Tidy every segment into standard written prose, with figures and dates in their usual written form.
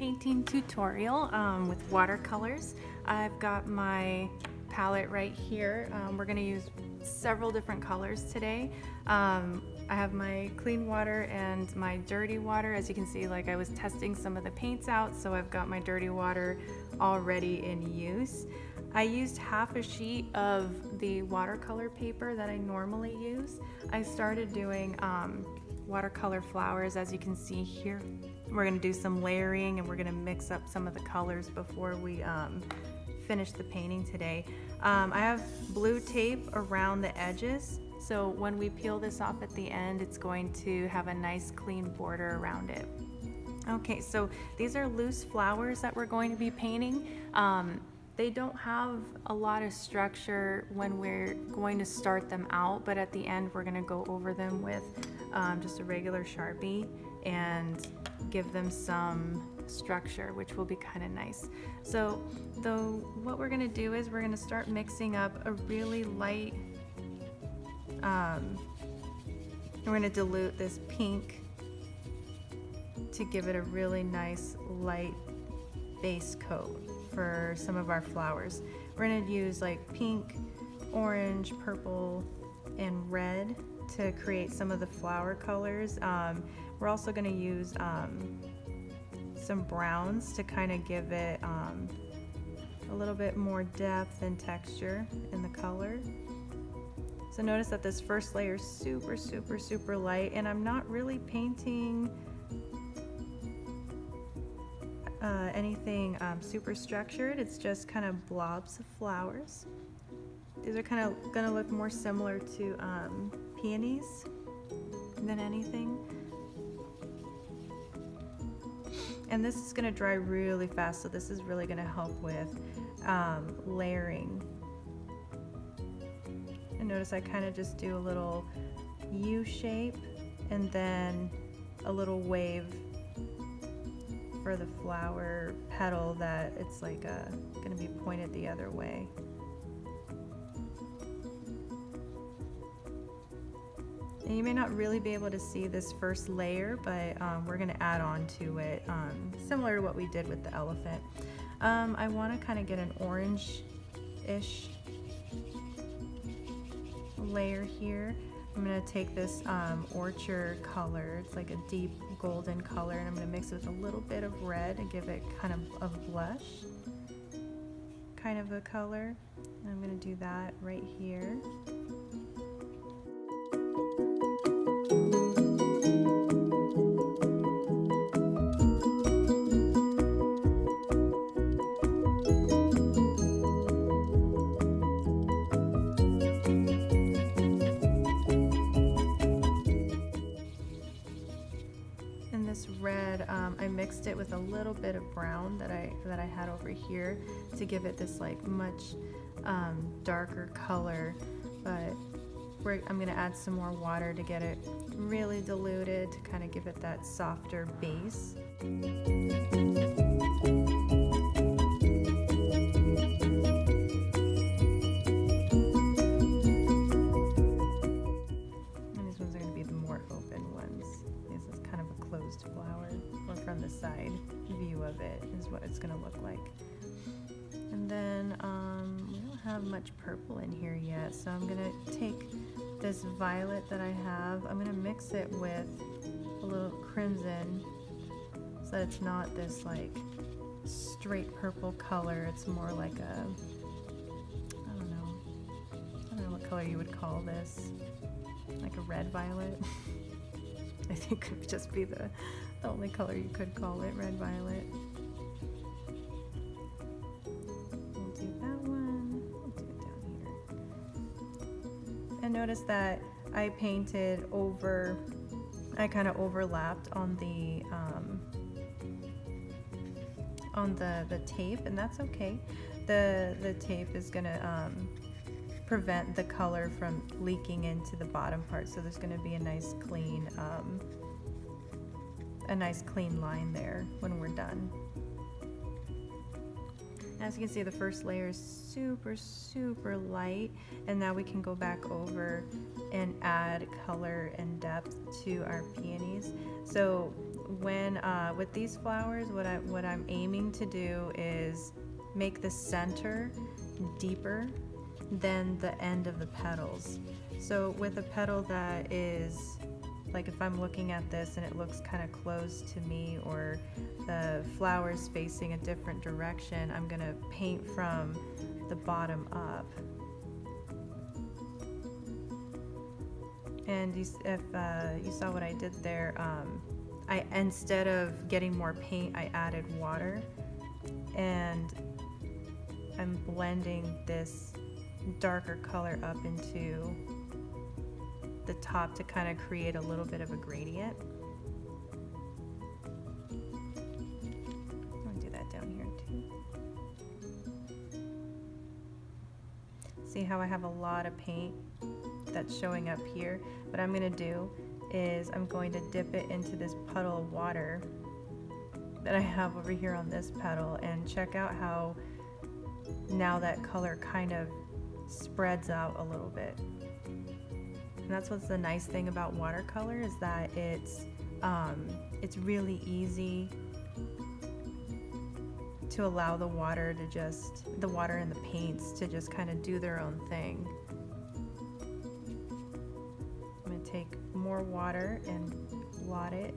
painting tutorial with watercolors. I've got my palette right here. We're going to use several different colors today. I have my clean water and my dirty water. As you can see, like I was testing some of the paints out, so I've got my dirty water already in use. I used half a sheet of the watercolor paper that I normally use. I started doing watercolor flowers. As you can see here, we're going to do some layering and we're going to mix up some of the colors before we finish the painting today. I have blue tape around the edges, so when we peel this off at the end, it's going to have a nice clean border around it. Okay, so these are loose flowers that we're going to be painting. They don't have a lot of structure when we're going to start them out, but at the end we're going to go over them with just a regular Sharpie and give them some structure, which will be kind of nice. So what we're going to do is we're going to start mixing up a really light, we're going to dilute this pink to give it a really nice light base coat for some of our flowers. We're going to use like pink, orange, purple, and red to create some of the flower colors. We're also going to use some browns to kind of give it a little bit more depth and texture in the color. So notice that this first layer is super, super, super light, and I'm not really painting anything super structured. It's just kind of blobs of flowers. These are kind of gonna look more similar to peonies than anything. And this is gonna dry really fast, so this is really gonna help with layering. And notice I kind of just do a little U shape and then a little wave for the flower petal that it's like gonna be pointed the other way. And you may not really be able to see this first layer, but we're gonna add on to it, similar to what we did with the elephant. I wanna kind of get an orange-ish layer here. I'm going to take this orchard color, it's like a deep golden color, and I'm going to mix it with a little bit of red and give it kind of a blush kind of a color. And I'm going to do that right here. This red, I mixed it with a little bit of brown that I had over here to give it this like much darker color, but I'm gonna add some more water to get it really diluted to kind of give it that softer base. Flower, or from the side view of it is what it's going to look like. And then we don't have much purple in here yet, so I'm going to take this violet that I have, I'm going to mix it with a little crimson so that it's not this like straight purple color. It's more like a, I don't know what color you would call this, like a red violet. I think it would just be the only color you could call it, red violet. We'll do that one. We'll do it down here. And notice that I painted over, I kind of overlapped on the tape, and that's okay. The tape is gonna prevent the color from leaking into the bottom part, so there's going to be a nice clean line there when we're done. As you can see, the first layer is super, super light, and now we can go back over and add color and depth to our peonies. So when with these flowers, what I'm aiming to do is make the center deeper than the end of the petals. So with a petal that is, like if I'm looking at this and it looks kind of close to me, or the flowers facing a different direction, I'm gonna paint from the bottom up. And if you saw what I did there, I, instead of getting more paint, I added water, and I'm blending this darker color up into the top to kind of create a little bit of a gradient. I'm gonna do that down here too. See how I have a lot of paint that's showing up here? What I'm gonna do is I'm going to dip it into this puddle of water that I have over here on this petal, and check out how now that color kind of spreads out a little bit. And that's what's the nice thing about watercolor, is that it's really easy to allow the water and the paints to just kind of do their own thing. I'm going to take more water and blot it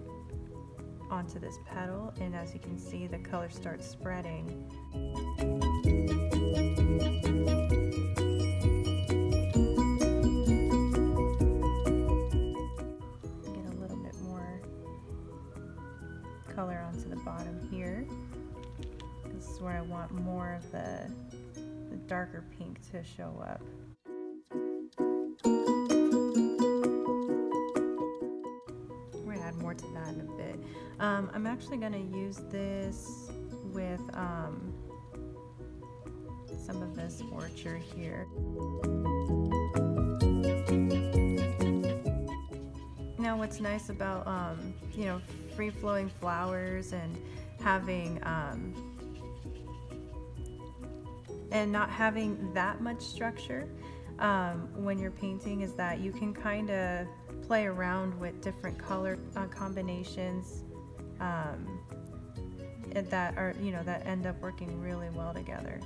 onto this petal, and as you can see, the color starts spreading. Get a little bit more color onto the bottom here. This is where I want more of the darker pink to show up. We're gonna add more to that in a bit. I'm actually gonna use this with some of this orchard here. Now what's nice about you know, free-flowing flowers and having and not having that much structure when you're painting is that you can kind of play around with different color combinations that are, you know, that end up working really well together.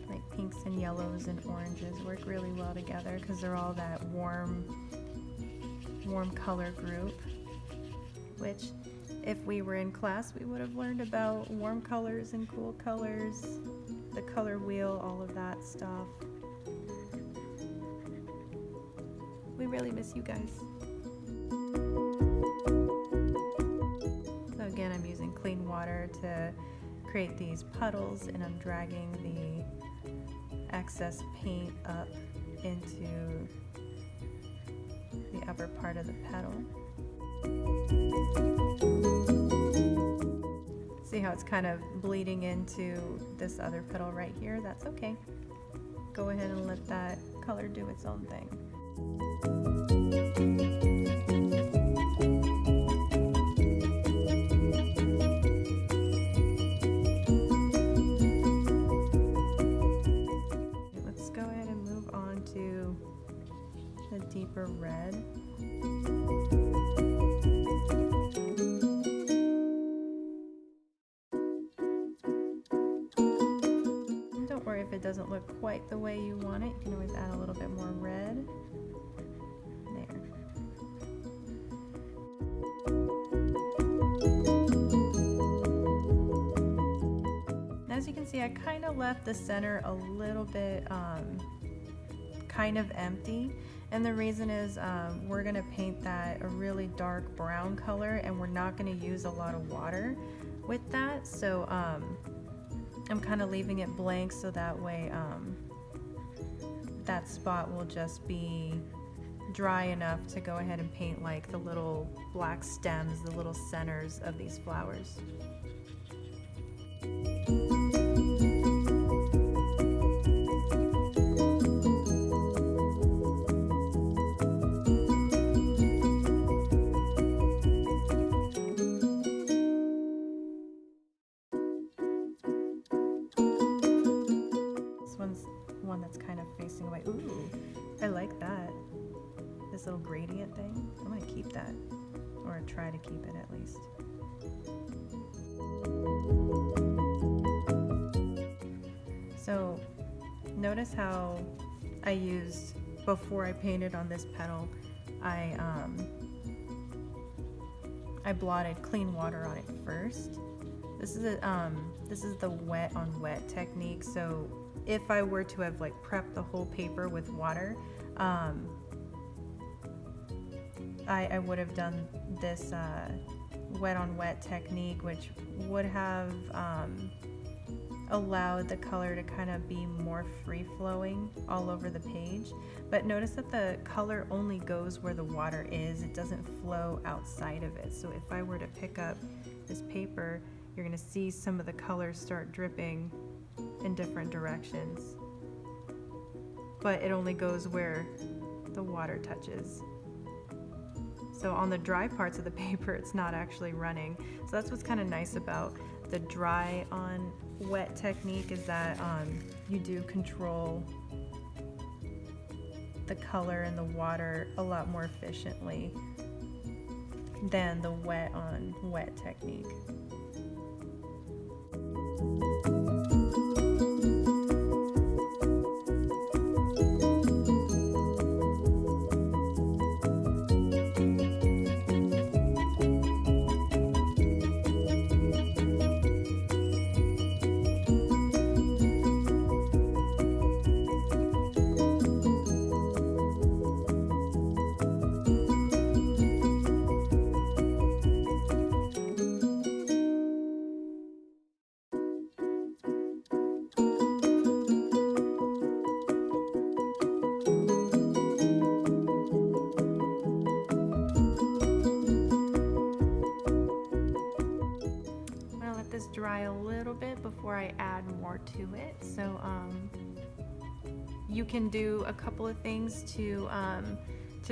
Like pinks and yellows and oranges work really well together because they're all that warm color group, which if we were in class we would have learned about warm colors and cool colors, the color wheel, all of that stuff. We really miss you guys. So again, I'm using clean water to create these puddles, and I'm dragging the excess paint up into the upper part of the petal. See how it's kind of bleeding into this other petal right here? That's okay. Go ahead and let that color do its own thing. Let's go ahead and move on to the deeper red. Don't worry if it doesn't look quite the way you want it. You can always add a little bit more red. There. As you can see, I kind of left the center a little bit kind of empty, and the reason is we're going to paint that a really dark brown color, and we're not going to use a lot of water with that, so I'm kind of leaving it blank so that way that spot will just be dry enough to go ahead and paint like the little black stems, the little centers of these flowers. One that's kind of facing away. Ooh, I like that. This little gradient thing. I'm gonna keep that, or try to keep it at least. So notice how I used, before I painted on this petal, I blotted clean water on it first. This is the wet on wet technique. So if I were to have like prepped the whole paper with water, I would have done this wet on wet technique, which would have allowed the color to kind of be more free flowing all over the page. But notice that the color only goes where the water is. It doesn't flow outside of it. So if I were to pick up this paper, you're going to see some of the colors start dripping in different directions. But it only goes where the water touches. So on the dry parts of the paper, it's not actually running. So that's what's kind of nice about the dry on wet technique, is that you do control the color and the water a lot more efficiently than the wet on wet technique. Dry a little bit before I add more to it. So you can do a couple of things to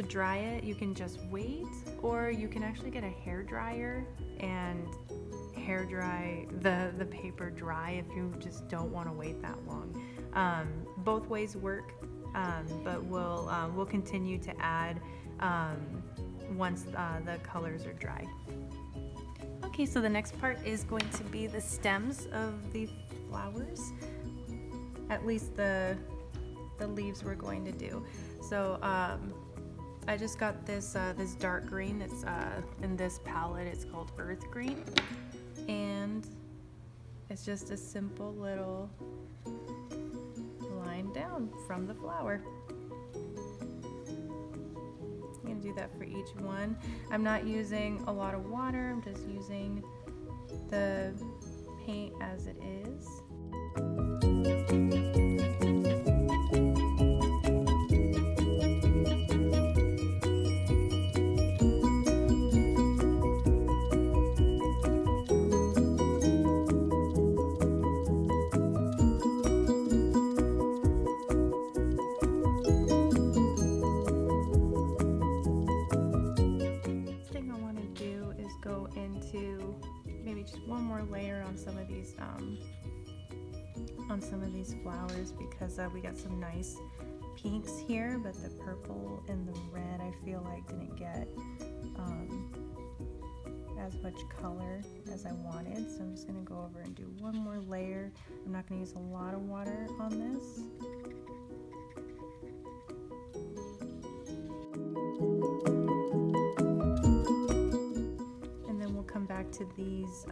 dry it. You can just wait, or you can actually get a hair dryer and hair dry the paper dry if you just don't want to wait that long. Both ways work, but we'll continue to add once the colors are dry. Okay, so the next part is going to be the stems of the flowers, at least the leaves we're going to do. So I just got this dark green that's in this palette. It's called Earth Green, and it's just a simple little line down from the flower. I'm going to do that for each one. I'm not using a lot of water. I'm just using the paint as it is. One more layer on some of these flowers, because we got some nice pinks here, but the purple and the red I feel like didn't get as much color as I wanted. So I'm just going to go over and do one more layer. I'm not going to use a lot of water on this. Back to these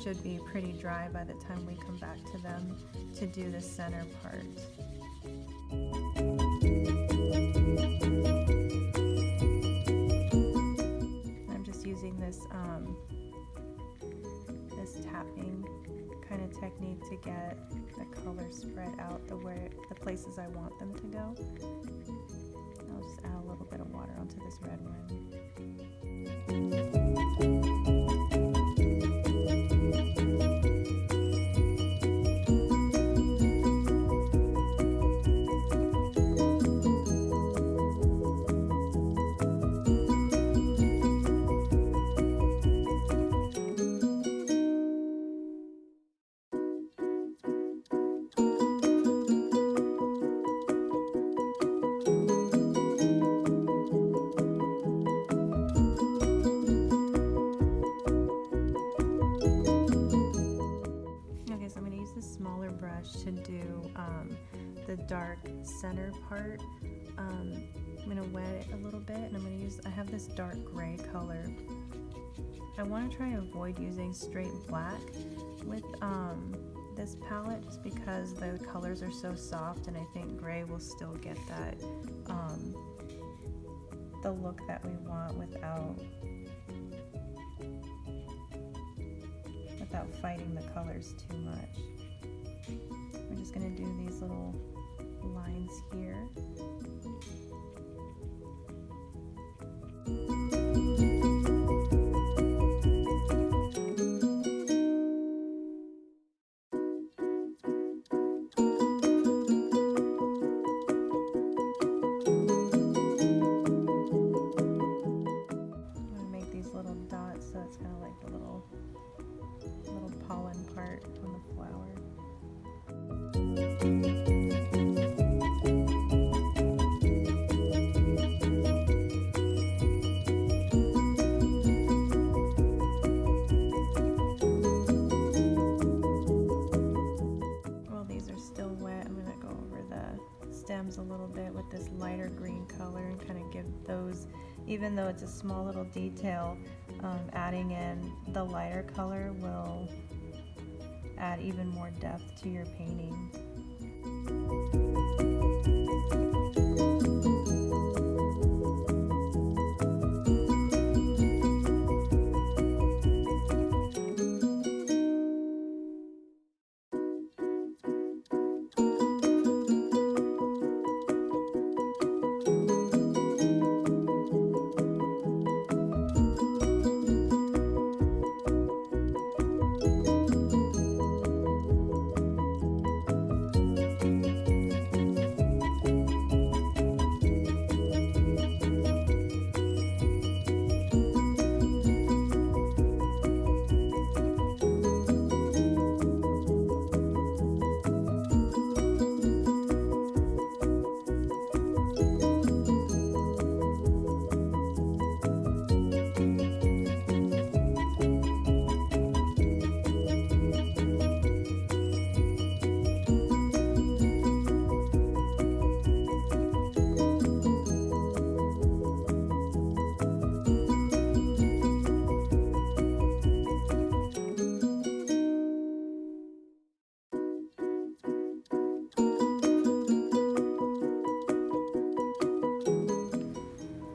should be pretty dry by the time we come back to them to do the center part. I'm just using this this tapping kind of technique to get the color spread out the places I want them to go. I'll just add a little bit of water onto this red one. the dark center part. I'm gonna wet it a little bit, and I have this dark gray color. I want to try and avoid using straight black with this palette, just because the colors are so soft, and I think gray will still get that the look that we want without fighting the colors too much. We're just going to do these little lines here. Pollen part on the flower. While these are still wet, I'm going to go over the stems a little bit with this lighter green color and kind of give those, even though it's a small little detail, adding in the lighter color will add even more depth to your painting.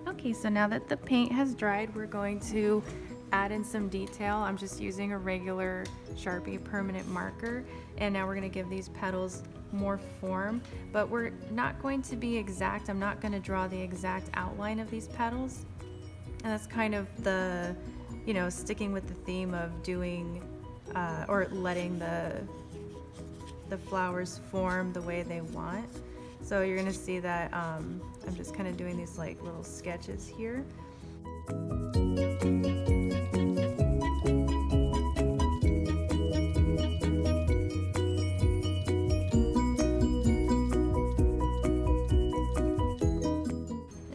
Okay, so now that the paint has dried, we're going to add in some detail. I'm just using a regular Sharpie permanent marker, and now we're going to give these petals more form, but we're not going to be exact. I'm not going to draw the exact outline of these petals, and that's kind of the, you know, sticking with the theme of doing or letting the flowers form the way they want. So you're going to see that I'm just kind of doing these like little sketches here. And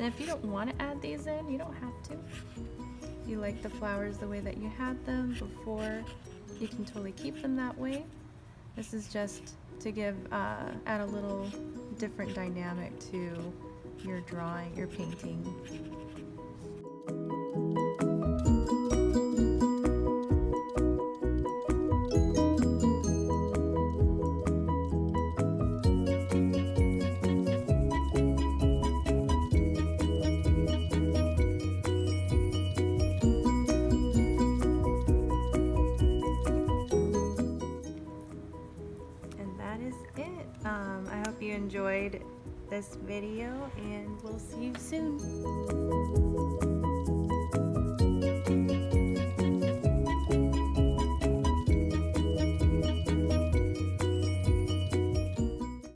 if you don't want to add these in, you don't have to. If you like the flowers the way that you had them before, you can totally keep them that way. This is just to give, add a little different dynamic to your drawing, your painting. I hope you enjoyed this video, and we'll see you soon.